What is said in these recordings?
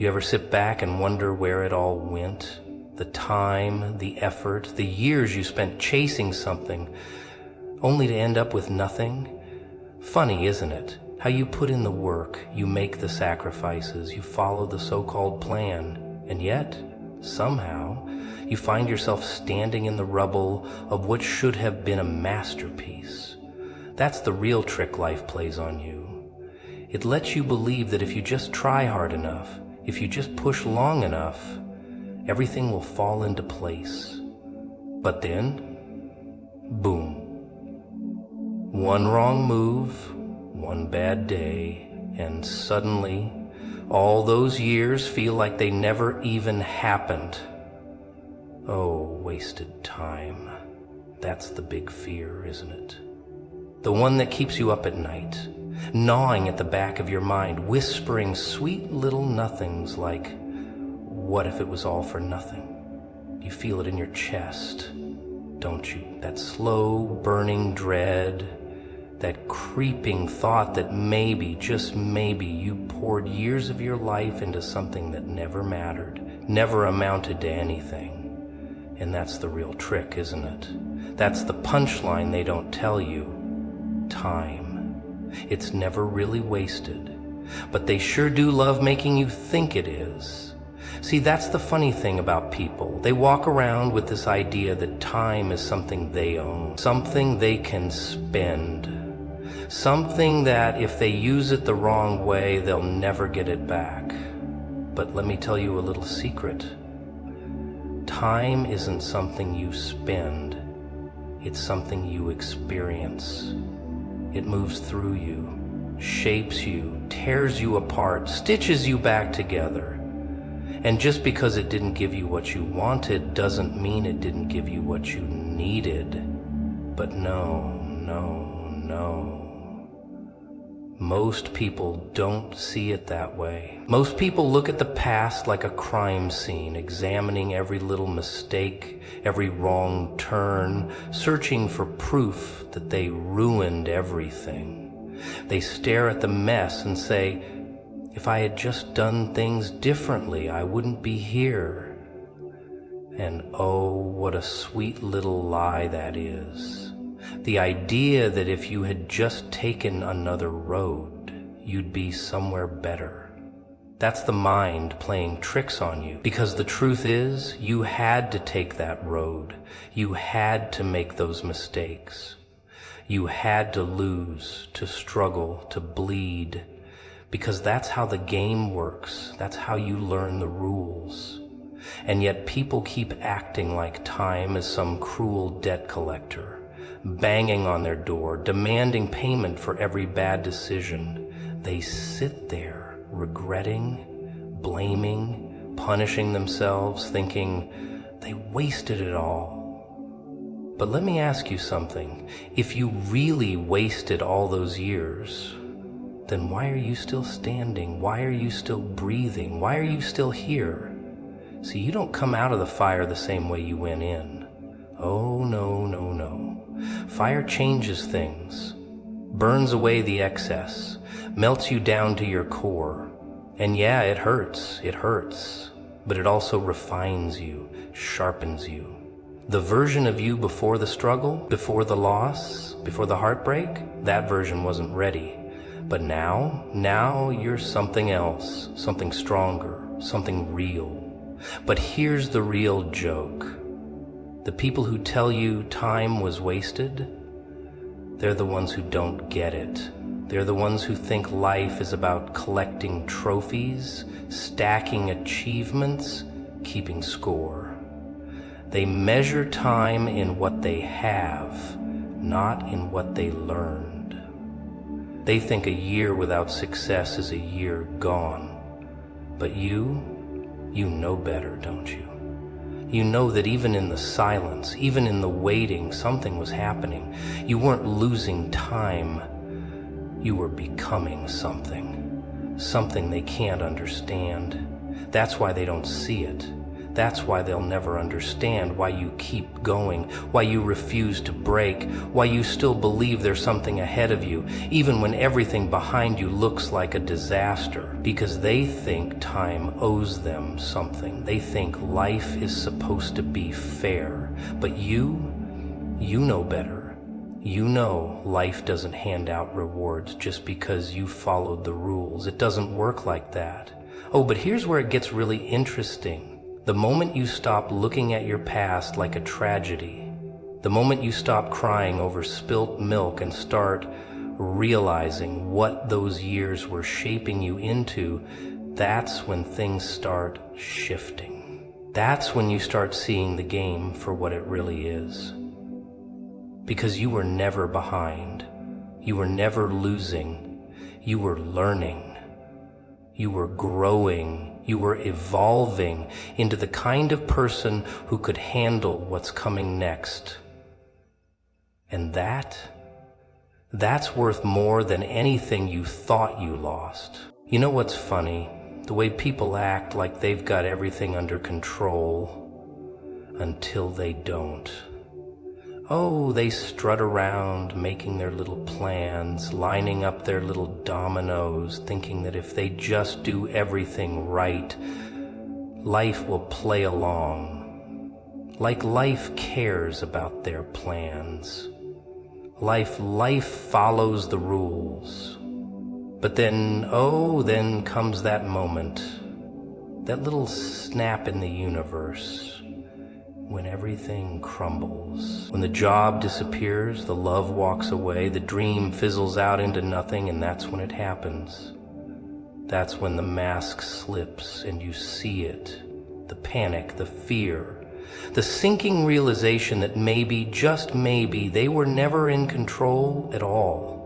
You ever sit back and wonder where it all went? The time, the effort, the years you spent chasing something, only to end up with nothing? Funny, isn't it? How you put in the work, you make the sacrifices, you follow the so-called plan, and yet, somehow, you find yourself standing in the rubble of what should have been a masterpiece. That's the real trick life plays on you. It lets you believe that if you just try hard enough, if you just push long enough, everything will fall into place. But then, boom. One wrong move, one bad day, and suddenly, all those years feel like they never even happened. Oh, wasted time. That's the big fear, isn't it? The one that keeps you up at night, gnawing at the back of your mind, whispering sweet little nothings like, what if it was all for nothing? You feel it in your chest, don't you? That slow burning dread, that creeping thought that maybe, just maybe, you poured years of your life into something that never mattered, never amounted to anything. And that's the real trick, isn't it? That's the punchline they don't tell you. Time. It's never really wasted, but they sure do love making you think it is. See, that's the funny thing about people. They walk around with this idea that time is something they own, something they can spend, something that if they use it the wrong way, they'll never get it back. But let me tell you a little secret. Time isn't something you spend, it's something you experience. It moves through you, shapes you, tears you apart, stitches you back together. And just because it didn't give you what you wanted doesn't mean it didn't give you what you needed. But no. Most people don't see it that way. Most people look at the past like a crime scene, examining every little mistake, every wrong turn, searching for proof that they ruined everything. They stare at the mess and say, if I had just done things differently, I wouldn't be here. And oh, what a sweet little lie that is. The idea that if you had just taken another road, you'd be somewhere better. That's the mind playing tricks on you, because the truth is, you had to take that road. You had to make those mistakes. You had to lose, to struggle, to bleed, because that's how the game works. That's how you learn the rules. And yet people keep acting like time is some cruel debt collector, banging on their door, demanding payment for every bad decision. They sit there, regretting, blaming, punishing themselves, thinking they wasted it all. But let me ask you something. If you really wasted all those years, then why are you still standing? Why are you still breathing? Why are you still here? See, you don't come out of the fire the same way you went in. Oh, no. Fire changes things, burns away the excess, melts you down to your core. And yeah, it hurts, but it also refines you, sharpens you. The version of you before the struggle, before the loss, before the heartbreak, that version wasn't ready. But now you're something else, something stronger, something real. But here's the real joke. The people who tell you time was wasted, they're the ones who don't get it. They're the ones who think life is about collecting trophies, stacking achievements, keeping score. They measure time in what they have, not in what they learned. They think a year without success is a year gone. But you know better, don't you? You know that even in the silence, even in the waiting, something was happening. You weren't losing time. You were becoming something they can't understand. That's why they don't see it. That's why they'll never understand why you keep going, why you refuse to break, why you still believe there's something ahead of you, even when everything behind you looks like a disaster, because they think time owes them something. They think life is supposed to be fair, but you know better. You know life doesn't hand out rewards just because you followed the rules. It doesn't work like that. Oh, but here's where it gets really interesting. The moment you stop looking at your past like a tragedy, the moment you stop crying over spilt milk and start realizing what those years were shaping you into, that's when things start shifting. That's when you start seeing the game for what it really is. Because you were never behind. You were never losing. You were learning. You were growing. You were evolving into the kind of person who could handle what's coming next. And that's worth more than anything you thought you lost. You know what's funny? The way people act like they've got everything under control until they don't. Oh, they strut around making their little plans, lining up their little dominoes, thinking that if they just do everything right, life will play along. Like life cares about their plans. Life follows the rules. But then, then comes that moment, that little snap in the universe, when everything crumbles. When the job disappears, the love walks away, the dream fizzles out into nothing, and that's when it happens. That's when the mask slips and you see it. The panic, the fear, the sinking realization that maybe, just maybe, they were never in control at all.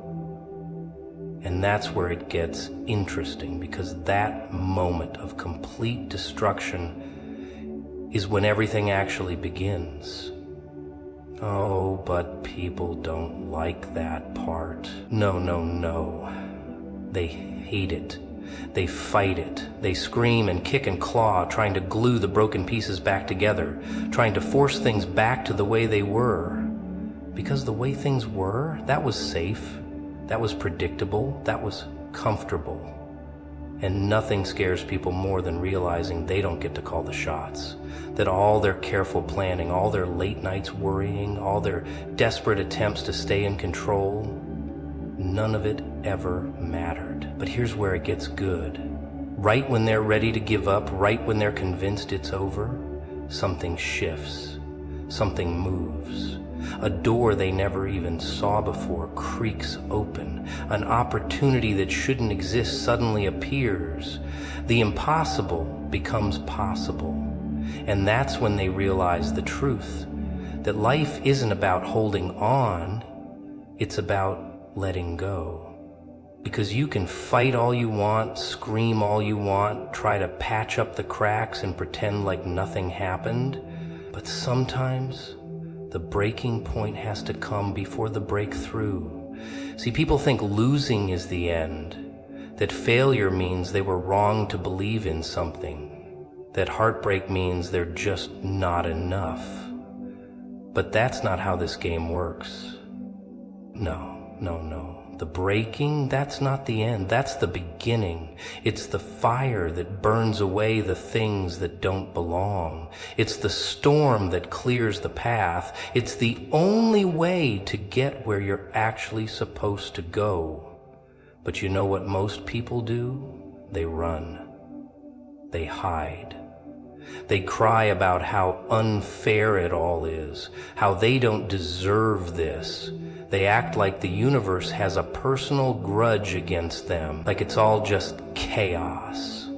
And that's where it gets interesting, because that moment of complete destruction is when everything actually begins. Oh, but people don't like that part. No. They hate it. They fight it. They scream and kick and claw, trying to glue the broken pieces back together, trying to force things back to the way they were. Because the way things were, that was safe, that was predictable, that was comfortable. And nothing scares people more than realizing they don't get to call the shots. That all their careful planning, all their late nights worrying, all their desperate attempts to stay in control, none of it ever mattered. But here's where it gets good. Right when they're ready to give up, right when they're convinced it's over, something shifts, something moves. A door they never even saw before creaks open. An opportunity that shouldn't exist suddenly appears. The impossible becomes possible. And that's when they realize the truth, that life isn't about holding on, it's about letting go. Because you can fight all you want, scream all you want, try to patch up the cracks and pretend like nothing happened, but sometimes the breaking point has to come before the breakthrough. See, people think losing is the end, that failure means they were wrong to believe in something, that heartbreak means they're just not enough. But that's not how this game works. No. The breaking, that's not the end, that's the beginning. It's the fire that burns away the things that don't belong. It's the storm that clears the path. It's the only way to get where you're actually supposed to go. But you know what most people do? They run. They hide. They cry about how unfair it all is, how they don't deserve this. They act like the universe has a personal grudge against them, like it's all just chaos.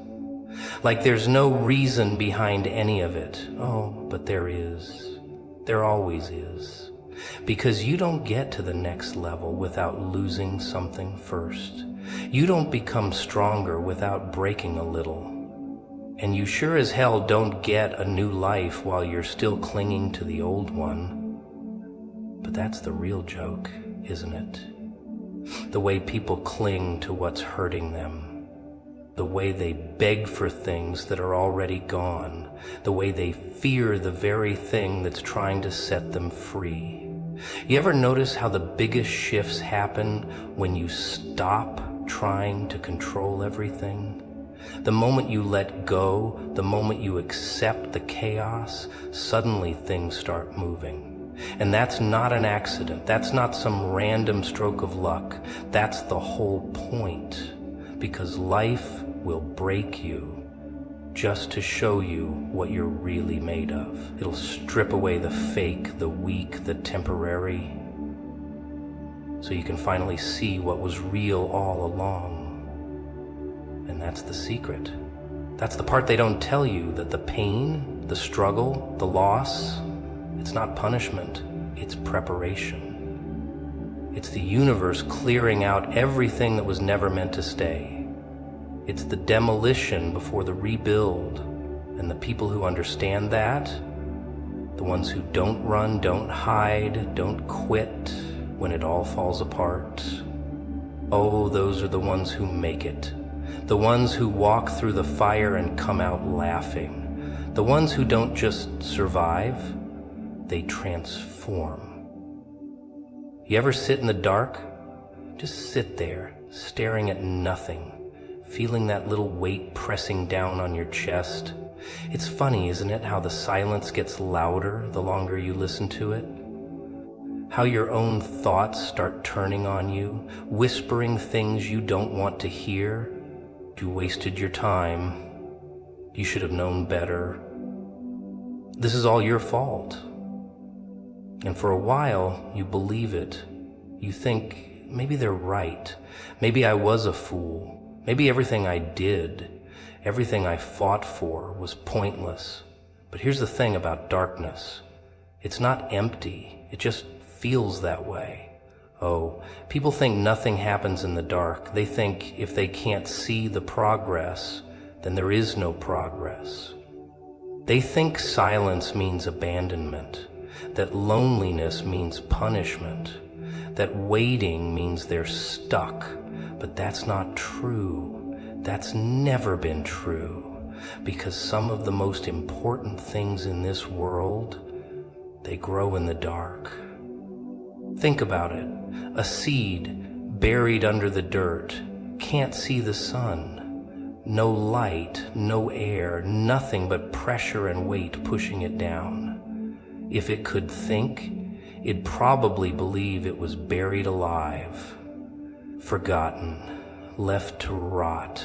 Like there's no reason behind any of it. Oh, but there is. There always is. Because you don't get to the next level without losing something first. You don't become stronger without breaking a little. And you sure as hell don't get a new life while you're still clinging to the old one. But that's the real joke, isn't it? The way people cling to what's hurting them. the way they beg for things that are already gone, the way they fear the very thing that's trying to set them free. You ever notice how the biggest shifts happen when you stop trying to control everything? The moment you let go, the moment you accept the chaos, suddenly things start moving. And that's not an accident. That's not some random stroke of luck. That's the whole point. Because life will break you just to show you what you're really made of. It'll strip away the fake, the weak, the temporary, so you can finally see what was real all along. And that's the secret. That's the part they don't tell you, that the pain, the struggle, the loss, it's not punishment, it's preparation. It's the universe clearing out everything that was never meant to stay. It's the demolition before the rebuild. And the people who understand that, the ones who don't run, don't hide, don't quit when it all falls apart, oh, those are the ones who make it. The ones who walk through the fire and come out laughing. The ones who don't just survive, they transform. You ever sit in the dark? Just sit there, staring at nothing, feeling that little weight pressing down on your chest. It's funny, isn't it, how the silence gets louder the longer you listen to it? How your own thoughts start turning on you, whispering things you don't want to hear. You wasted your time. You should have known better. This is all your fault. And for a while, you believe it. You think, maybe they're right. Maybe I was a fool. Maybe everything I did, everything I fought for was pointless. But here's the thing about darkness. It's not empty. It just feels that way. Oh, people think nothing happens in the dark. They think if they can't see the progress, then there is no progress. They think silence means abandonment, that loneliness means punishment, that waiting means they're stuck. But that's not true. That's never been true, because some of the most important things in this world, they grow in the dark. Think about it. A seed buried under the dirt can't see the sun. No light, no air, nothing but pressure and weight pushing it down. If it could think, it'd probably believe it was buried alive, forgotten, left to rot.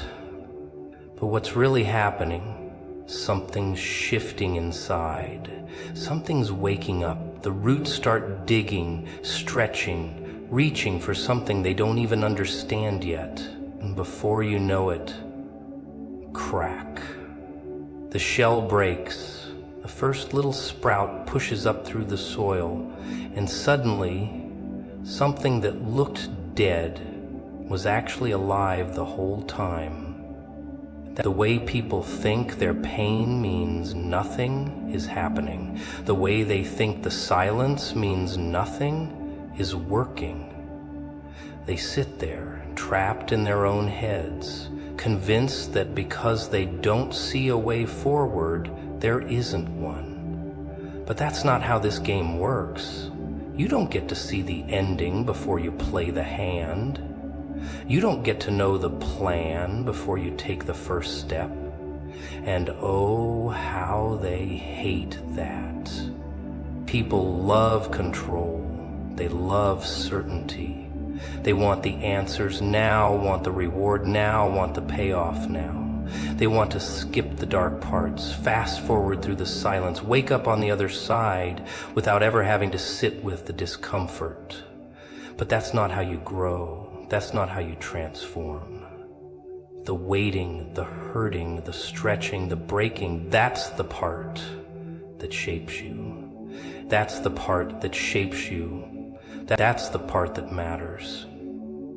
But what's really happening? Something's shifting inside. Something's waking up. The roots start digging, stretching, reaching for something they don't even understand yet. And before you know it, crack. The shell breaks. The first little sprout pushes up through the soil, and suddenly, something that looked dead was actually alive the whole time. The way people think their pain means nothing is happening. The way they think the silence means nothing is working. They sit there, trapped in their own heads, convinced that because they don't see a way forward, there isn't one. But that's not how this game works. You don't get to see the ending before you play the hand. You don't get to know the plan before you take the first step. And oh, how they hate that. People love control. They love certainty. They want the answers now, want the reward now, want the payoff now. They want to skip the dark parts, fast forward through the silence, wake up on the other side without ever having to sit with the discomfort. But that's not how you grow. That's not how you transform. The waiting, the hurting, the stretching, the breaking, that's the part that shapes you. That's the part that shapes you. That's the part that matters.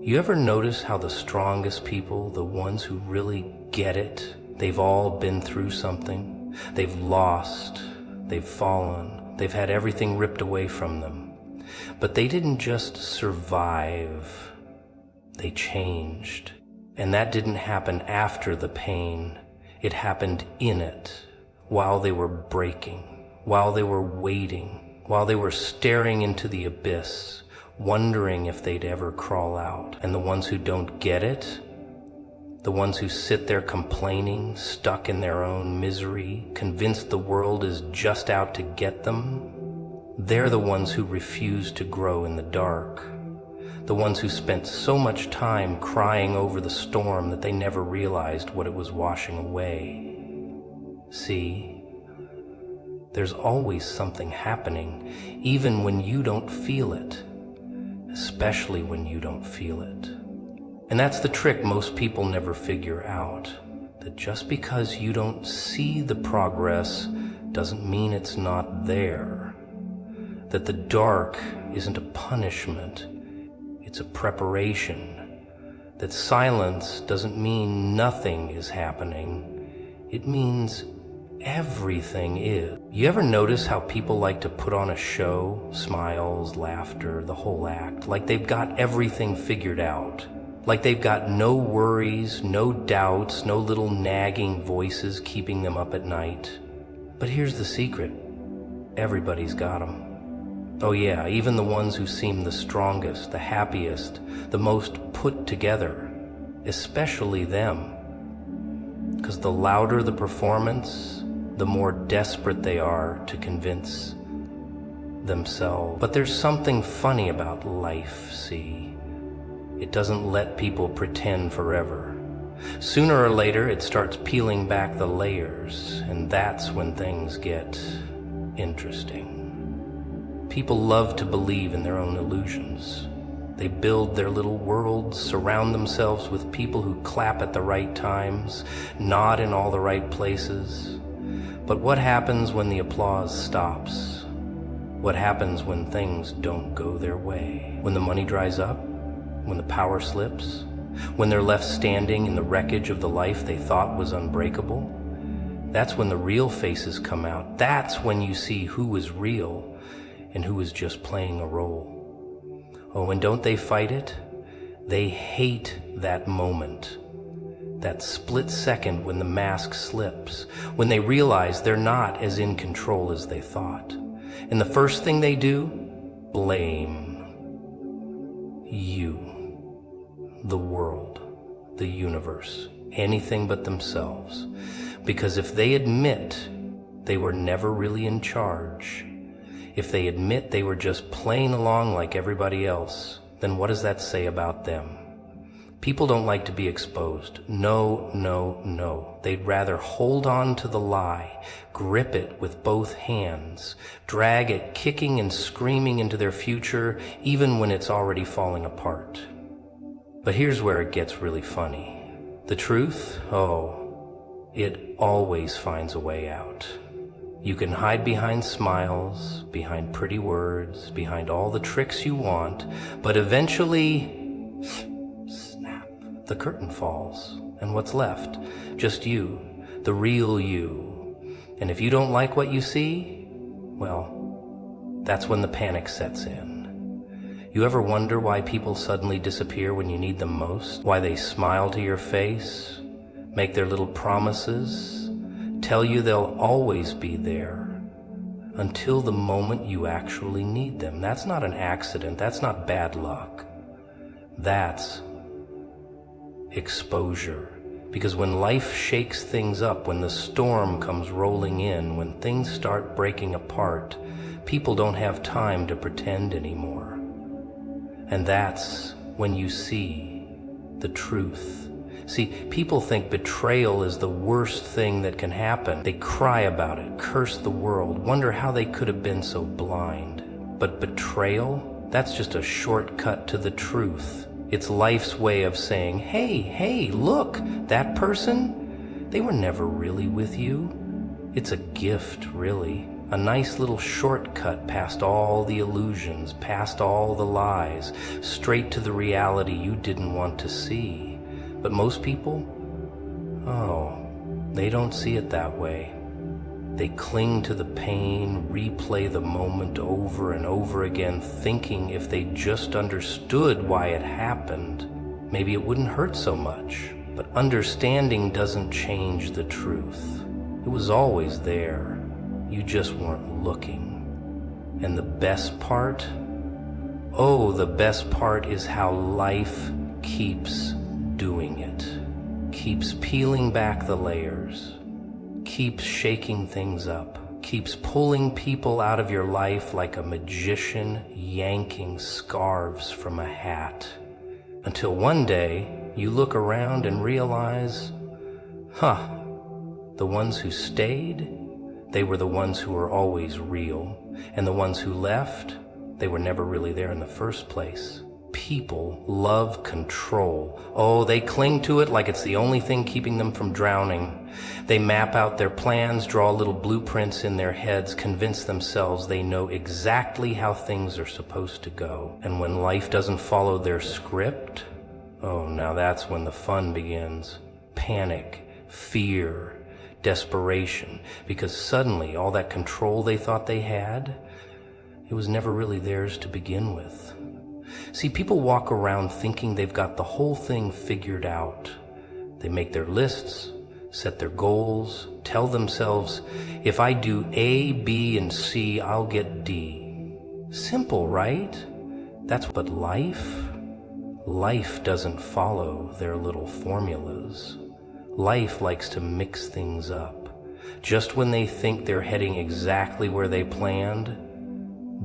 You ever notice how the strongest people, the ones who really get it, they've all been through something? They've lost, they've fallen, they've had everything ripped away from them. But they didn't just survive, they changed. And that didn't happen after the pain. It happened in it, while they were breaking, while they were waiting, while they were staring into the abyss, wondering if they'd ever crawl out. And the ones who don't get it, the ones who sit there complaining, stuck in their own misery, convinced the world is just out to get them, they're the ones who refuse to grow in the dark. The ones who spent so much time crying over the storm that they never realized what it was washing away. See, there's always something happening, even when you don't feel it, especially when you don't feel it. And that's the trick most people never figure out, that just because you don't see the progress doesn't mean it's not there. That the dark isn't a punishment, it's a preparation. That silence doesn't mean nothing is happening. It means everything is. You ever notice how people like to put on a show? Smiles, laughter, the whole act. Like they've got everything figured out. Like they've got no worries, no doubts, no little nagging voices keeping them up at night. But here's the secret. Everybody's got them. Oh yeah, even the ones who seem the strongest, the happiest, the most put together, especially them. Because the louder the performance, the more desperate they are to convince themselves. But there's something funny about life, see? It doesn't let people pretend forever. Sooner or later, it starts peeling back the layers, and that's when things get interesting. People love to believe in their own illusions. They build their little worlds, surround themselves with people who clap at the right times, nod in all the right places. But what happens when the applause stops? What happens when things don't go their way? When the money dries up? When the power slips? When they're left standing in the wreckage of the life they thought was unbreakable? That's when the real faces come out. That's when you see who is real and who is just playing a role. Oh, and don't they fight it? They hate that moment. That split second when the mask slips, when they realize they're not as in control as they thought. And the first thing they do? Blame you, the world, the universe, anything but themselves. Because if they admit they were never really in charge, if they admit they were just playing along like everybody else, then what does that say about them? People don't like to be exposed. No, no, no. They'd rather hold on to the lie, grip it with both hands, drag it kicking and screaming into their future, even when it's already falling apart. But here's where it gets really funny. The truth? Oh, it always finds a way out. You can hide behind smiles, behind pretty words, behind all the tricks you want, but eventually, snap, the curtain falls. And what's left? Just you, the real you. And if you don't like what you see, well, that's when the panic sets in. You ever wonder why people suddenly disappear when you need them most? Why they smile to your face, make their little promises, tell you they'll always be there until the moment you actually need them. That's not an accident. That's not bad luck. That's exposure. Because when life shakes things up, when the storm comes rolling in, when things start breaking apart, people don't have time to pretend anymore. And that's when you see the truth. See, people think betrayal is the worst thing that can happen. They cry about it, curse the world, wonder how they could have been so blind. But betrayal, that's just a shortcut to the truth. It's life's way of saying, hey, look, that person, they were never really with you. It's a gift, really. A nice little shortcut past all the illusions, past all the lies, straight to the reality you didn't want to see. But most people, oh, they don't see it that way. They cling to the pain, replay the moment over and over again, thinking if they just understood why it happened, maybe it wouldn't hurt so much. But understanding doesn't change the truth. It was always there. You just weren't looking. And the best part? Oh, the best part is how life keeps doing it. Keeps peeling back the layers. Keeps shaking things up. Keeps pulling people out of your life like a magician yanking scarves from a hat. Until one day, you look around and realize, the ones who stayed, they were the ones who were always real. And the ones who left, they were never really there in the first place. People love control. Oh, they cling to it like it's the only thing keeping them from drowning. They map out their plans, draw little blueprints in their heads, convince themselves they know exactly how things are supposed to go. And when life doesn't follow their script, oh, now that's when the fun begins. Panic, fear, desperation, because suddenly all that control they thought they had, it was never really theirs to begin with. See, people walk around thinking they've got the whole thing figured out. They make their lists, set their goals, tell themselves, if I do A, B, and C, I'll get D. Simple, right? But life doesn't follow their little formulas. Life likes to mix things up. Just when they think they're heading exactly where they planned,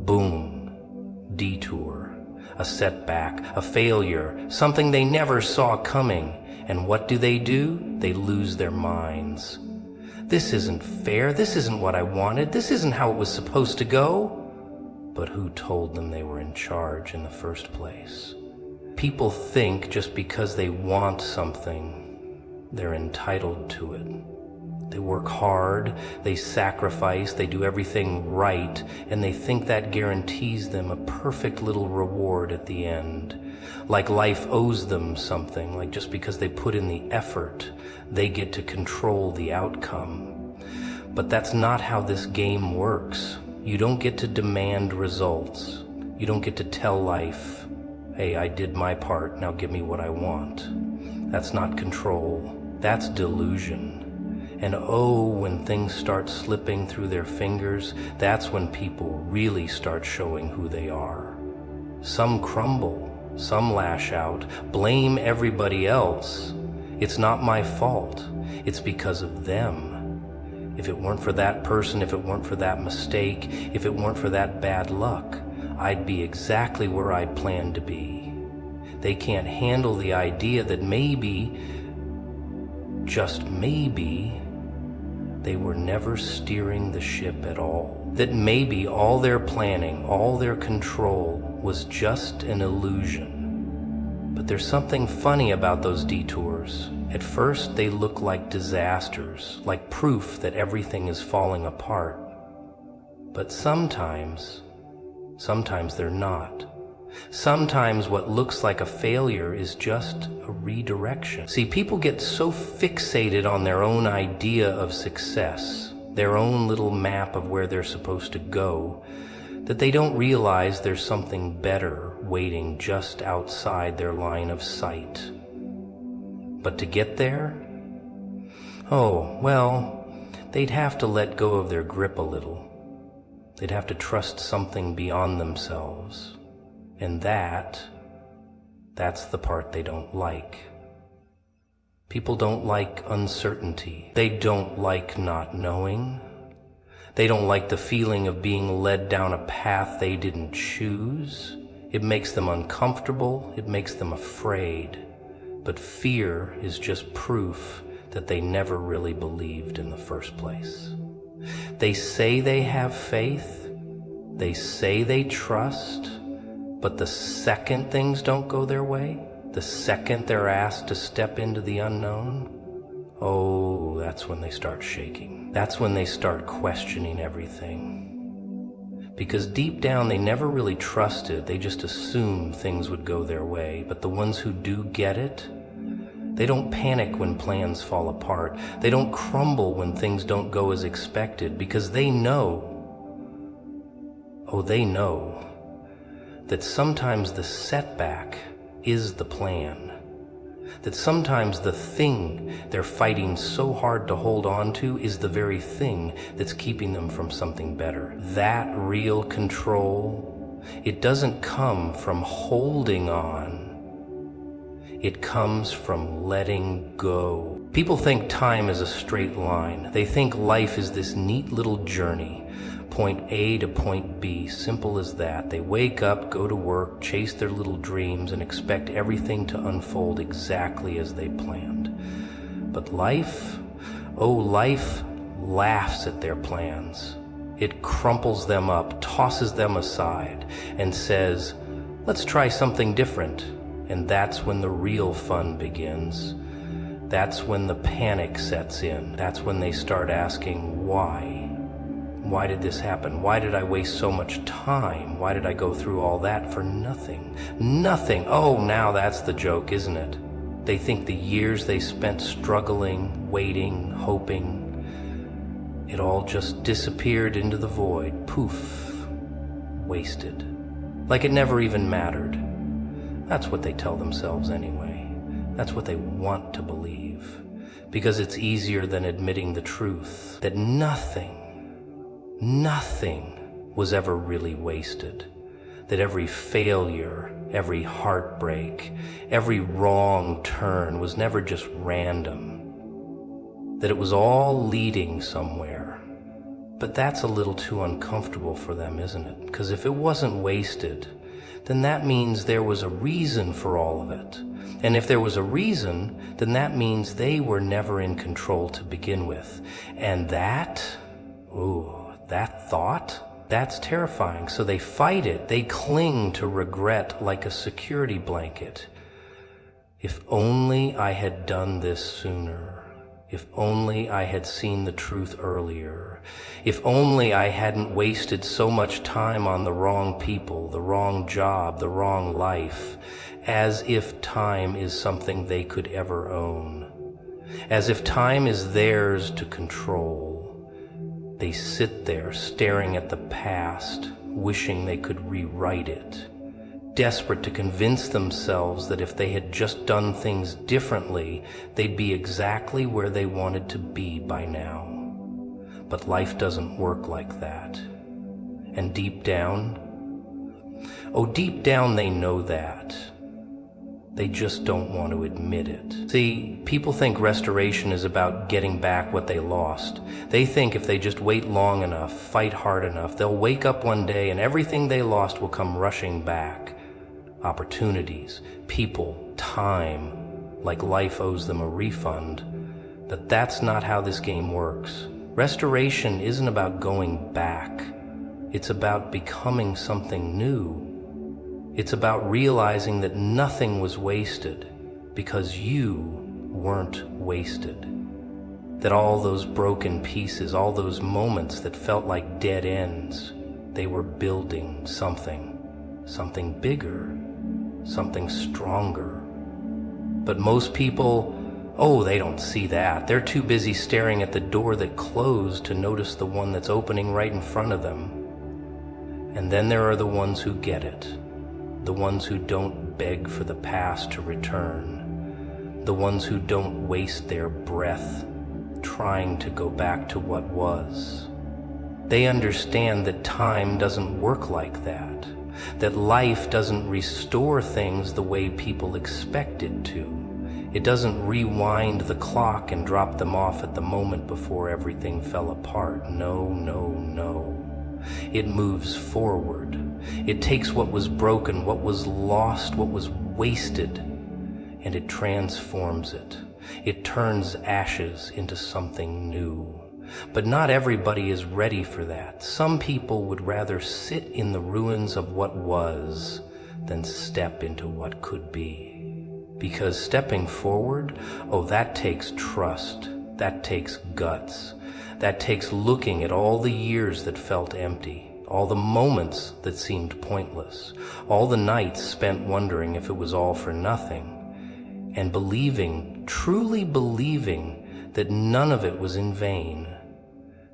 boom, detour. A setback, a failure, something they never saw coming. And what do? They lose their minds. This isn't fair. This isn't what I wanted. This isn't how it was supposed to go. But who told them they were in charge in the first place? People think just because they want something, they're entitled to it. They work hard, they sacrifice, they do everything right, and they think that guarantees them a perfect little reward at the end. Like life owes them something, like just because they put in the effort, they get to control the outcome. But that's not how this game works. You don't get to demand results. You don't get to tell life, hey, I did my part, now give me what I want. That's not control, that's delusion. And oh, when things start slipping through their fingers, that's when people really start showing who they are. Some crumble, some lash out, blame everybody else. It's not my fault, it's because of them. If it weren't for that person, if it weren't for that mistake, if it weren't for that bad luck, I'd be exactly where I'd planned to be. They can't handle the idea that maybe, just maybe, they were never steering the ship at all. That maybe all their planning, all their control was just an illusion. But there's something funny about those detours. At first, they look like disasters, like proof that everything is falling apart. But sometimes they're not. Sometimes what looks like a failure is just a redirection. See, people get so fixated on their own idea of success, their own little map of where they're supposed to go, that they don't realize there's something better waiting just outside their line of sight. But to get there, oh, well, they'd have to let go of their grip a little. They'd have to trust something beyond themselves. And that's the part they don't like. People don't like uncertainty. They don't like not knowing. They don't like the feeling of being led down a path they didn't choose. It makes them uncomfortable. It makes them afraid. But fear is just proof that they never really believed in the first place. They say they have faith. They say they trust. But the second things don't go their way, the second they're asked to step into the unknown, oh, that's when they start shaking. That's when they start questioning everything. Because deep down they never really trusted, they just assumed things would go their way. But the ones who do get it, they don't panic when plans fall apart. They don't crumble when things don't go as expected, because they know, they know that sometimes the setback is the plan. That sometimes the thing they're fighting so hard to hold on to is the very thing that's keeping them from something better. That real control, it doesn't come from holding on. It comes from letting go. People think time is a straight line. They think life is this neat little journey, point A to point B, simple as that. They wake up, go to work, chase their little dreams, and expect everything to unfold exactly as they planned. But life, oh, life laughs at their plans. It crumples them up, tosses them aside, and says, let's try something different. And that's when the real fun begins. That's when the panic sets in. That's when they start asking, why? Why did this happen? Why did I waste so much time? Why did I go through all that for nothing? Nothing. Oh, now that's the joke, isn't it? They think the years they spent struggling, waiting, hoping, it all just disappeared into the void. Poof. Wasted. Like it never even mattered. That's what they tell themselves anyway. That's what they want to believe. Because it's easier than admitting the truth. That nothing was ever really wasted. That every failure, every heartbreak, every wrong turn was never just random. That it was all leading somewhere. But that's a little too uncomfortable for them, isn't it? Because if it wasn't wasted, then that means there was a reason for all of it. And if there was a reason, then that means they were never in control to begin with. And that thought, that's terrifying. So they fight it. They cling to regret like a security blanket. If only I had done this sooner. If only I had seen the truth earlier. If only I hadn't wasted so much time on the wrong people, the wrong job, the wrong life. As if time is something they could ever own. As if time is theirs to control. They sit there staring at the past, wishing they could rewrite it. Desperate to convince themselves that if they had just done things differently, they'd be exactly where they wanted to be by now. But life doesn't work like that. And deep down, deep down they know that. They just don't want to admit it. See, people think restoration is about getting back what they lost. They think if they just wait long enough, fight hard enough, they'll wake up one day and everything they lost will come rushing back. Opportunities, people, time, like life owes them a refund. But that's not how this game works. Restoration isn't about going back. It's about becoming something new. It's about realizing that nothing was wasted because you weren't wasted. That all those broken pieces, all those moments that felt like dead ends, they were building something bigger, something stronger. But most people, they don't see that. They're too busy staring at the door that closed to notice the one that's opening right in front of them. And then there are the ones who get it. The ones who don't beg for the past to return. The ones who don't waste their breath trying to go back to what was. They understand that time doesn't work like that. That life doesn't restore things the way people expect it to. It doesn't rewind the clock and drop them off at the moment before everything fell apart. No. It moves forward. It takes what was broken, what was lost, what was wasted, and it transforms it. It turns ashes into something new. But not everybody is ready for that. Some people would rather sit in the ruins of what was than step into what could be. Because stepping forward, that takes trust. That takes guts. That takes looking at all the years that felt empty. All the moments that seemed pointless, all the nights spent wondering if it was all for nothing, and believing, truly believing, that none of it was in vain,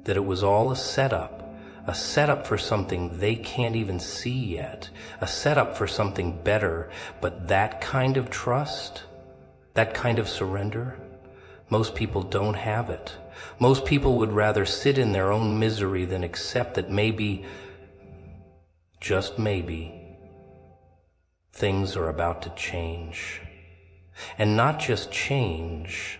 that it was all a setup for something they can't even see yet, a setup for something better. But that kind of trust, That kind of surrender, most people don't have it. Most people would rather sit in their own misery than accept that maybe, just maybe, things are about to change. And not just change,